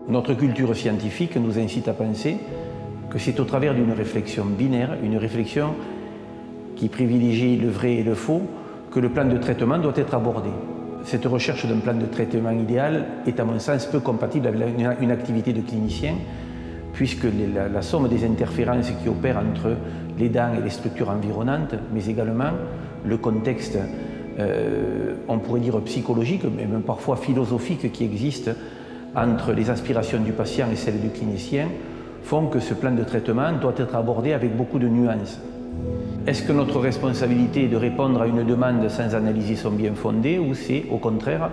Notre culture scientifique nous incite à penser que c'est au travers d'une réflexion binaire, une réflexion qui privilégie le vrai et le faux, que le plan de traitement doit être abordé. Cette recherche d'un plan de traitement idéal est à mon sens peu compatible avec une activité de clinicien, puisque la somme des interférences qui opèrent entre les dents et les structures environnantes, mais également le contexte, on pourrait dire psychologique, mais même parfois philosophique qui existe entre les aspirations du patient et celles du clinicien, font que ce plan de traitement doit être abordé avec beaucoup de nuances. Est-ce que notre responsabilité est de répondre à une demande sans analyser son bien fondé, ou c'est au contraire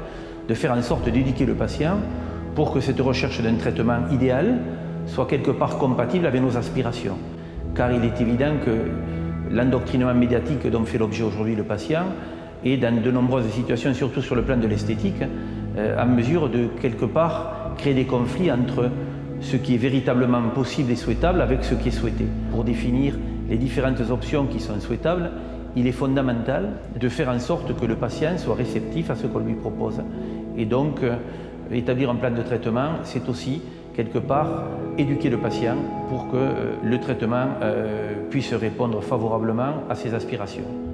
de faire en sorte d'éduquer le patient pour que cette recherche d'un traitement idéal soit quelque part compatible avec nos aspirations? Car il est évident que l'endoctrinement médiatique dont fait l'objet aujourd'hui le patient est dans de nombreuses situations, surtout sur le plan de l'esthétique, en mesure de quelque part créer des conflits entre ce qui est véritablement possible et souhaitable avec ce qui est souhaité. Pour définir les différentes options qui sont souhaitables, il est fondamental de faire en sorte que le patient soit réceptif à ce qu'on lui propose. Et donc, établir un plan de traitement, c'est aussi, quelque part, éduquer le patient pour que le traitement puisse répondre favorablement à ses aspirations.